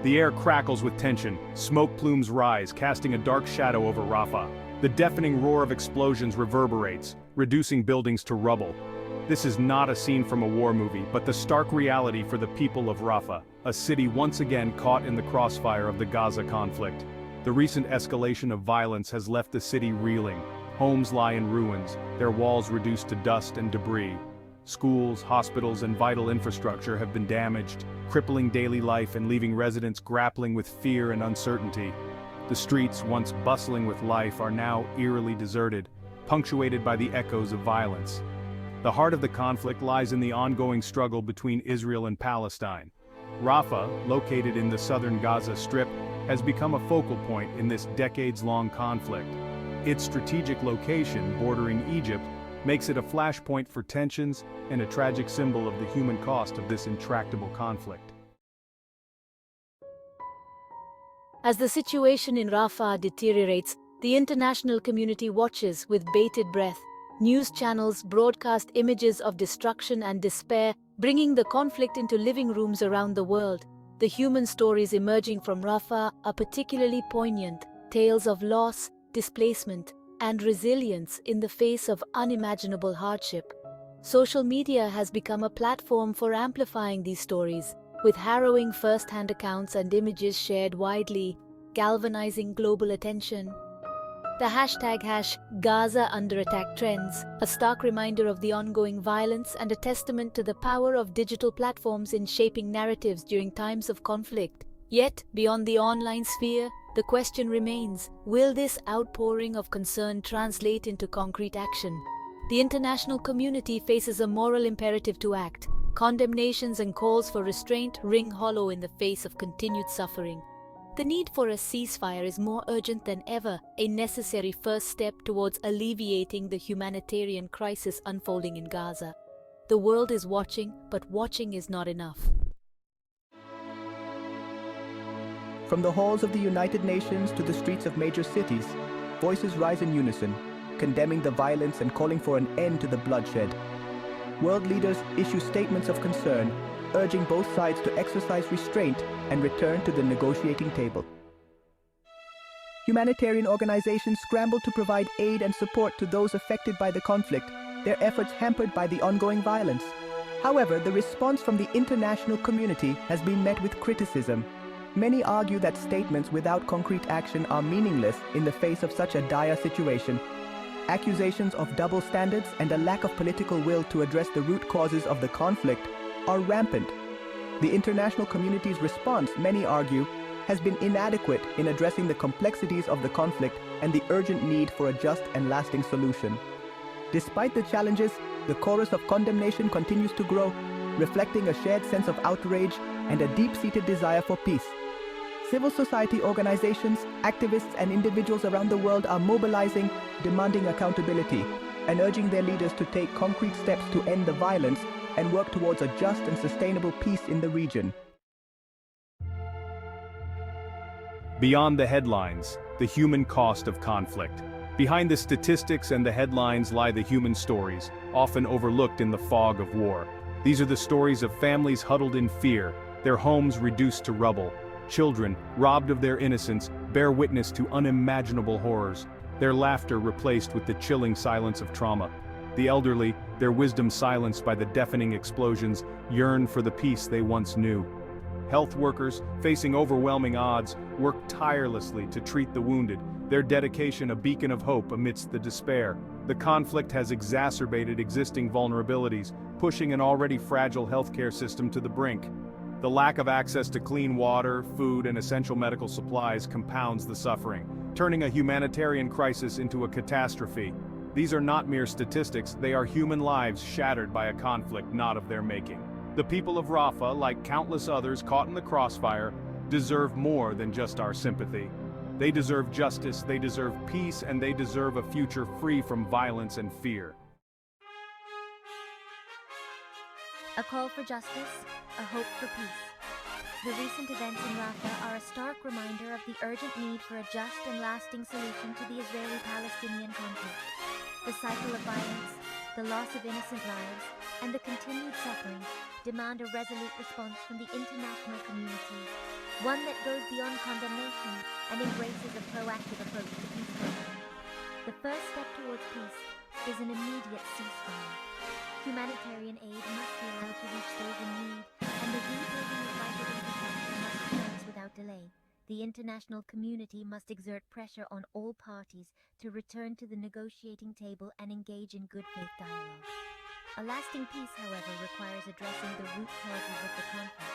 The air crackles with tension, smoke plumes rise, casting a dark shadow over Rafah. The deafening roar of explosions reverberates, reducing buildings to rubble. This is not a scene from a war movie, but the stark reality for the people of Rafah, a city once again caught in the crossfire of the Gaza conflict. The recent escalation of violence has left the city reeling. Homes lie in ruins, their walls reduced to dust and debris. Schools, hospitals, and vital infrastructure have been damaged, crippling daily life and leaving residents grappling with fear and uncertainty. The streets, once bustling with life, are now eerily deserted, punctuated by the echoes of violence. The heart of the conflict lies in the ongoing struggle between Israel and Palestine. Rafah, located in the southern Gaza Strip, has become a focal point in this decades-long conflict. Its strategic location, bordering Egypt, makes it a flashpoint for tensions and a tragic symbol of the human cost of this intractable conflict. As the situation in Rafah deteriorates, the international community watches with bated breath. News channels broadcast images of destruction and despair, bringing the conflict into living rooms around the world. The human stories emerging from Rafah are particularly poignant, tales of loss, displacement, and resilience in the face of unimaginable hardship. Social media has become a platform for amplifying these stories, with harrowing first-hand accounts and images shared widely, galvanizing global attention. The hashtag #Gaza Under Attack trends, a stark reminder of the ongoing violence and a testament to the power of digital platforms in shaping narratives during times of conflict. Yet, beyond the online sphere, the question remains, will this outpouring of concern translate into concrete action? The international community faces a moral imperative to act. Condemnations and calls for restraint ring hollow in the face of continued suffering. The need for a ceasefire is more urgent than ever, a necessary first step towards alleviating the humanitarian crisis unfolding in Gaza. The world is watching, but watching is not enough. From the halls of the United Nations to the streets of major cities, voices rise in unison, condemning the violence and calling for an end to the bloodshed. World leaders issue statements of concern, urging both sides to exercise restraint and return to the negotiating table. Humanitarian organizations scramble to provide aid and support to those affected by the conflict, their efforts hampered by the ongoing violence. However, the response from the international community has been met with criticism. Many argue that statements without concrete action are meaningless in the face of such a dire situation. Accusations of double standards and a lack of political will to address the root causes of the conflict are rampant. The international community's response, many argue, has been inadequate in addressing the complexities of the conflict and the urgent need for a just and lasting solution. Despite the challenges, the chorus of condemnation continues to grow, reflecting a shared sense of outrage and a deep-seated desire for peace. Civil society organizations, activists, and individuals around the world are mobilizing, demanding accountability, and urging their leaders to take concrete steps to end the violence and work towards a just and sustainable peace in the region. Beyond the headlines, the human cost of conflict. Behind the statistics and the headlines lie the human stories, often overlooked in the fog of war. These are the stories of families huddled in fear, their homes reduced to rubble. Children, robbed of their innocence, bear witness to unimaginable horrors, their laughter replaced with the chilling silence of trauma. The elderly, their wisdom silenced by the deafening explosions, yearn for the peace they once knew. Health workers, facing overwhelming odds, work tirelessly to treat the wounded, their dedication a beacon of hope amidst the despair. The conflict has exacerbated existing vulnerabilities, pushing an already fragile healthcare system to the brink. The lack of access to clean water, food, and essential medical supplies compounds the suffering, turning a humanitarian crisis into a catastrophe. These are not mere statistics, they are human lives shattered by a conflict not of their making. The people of Rafah, like countless others caught in the crossfire, deserve more than just our sympathy. They deserve justice, they deserve peace, and they deserve a future free from violence and fear. A call for justice, a hope for peace. The recent events in Rafah are a stark reminder of the urgent need for a just and lasting solution to the Israeli-Palestinian conflict. The cycle of violence, the loss of innocent lives, and the continued suffering demand a resolute response from the international community, one that goes beyond condemnation and embraces a proactive approach to peacemaking. The first step towards peace is an immediate ceasefire. Humanitarian aid must be allowed to reach those in need, and the rebuilding of vital infrastructure must commence without delay. The international community must exert pressure on all parties to return to the negotiating table and engage in good faith dialogue. A lasting peace, however, requires addressing the root causes of the conflict.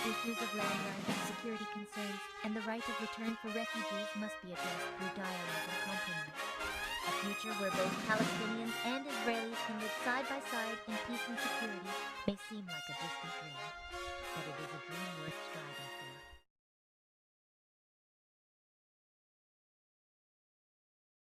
Issues of land rights, security concerns, and the right of return for refugees must be addressed through dialogue and compromise. A future where both Palestinians and Israelis can live side by side in peace and security may seem like a distant dream, but it is a dream worth striving for.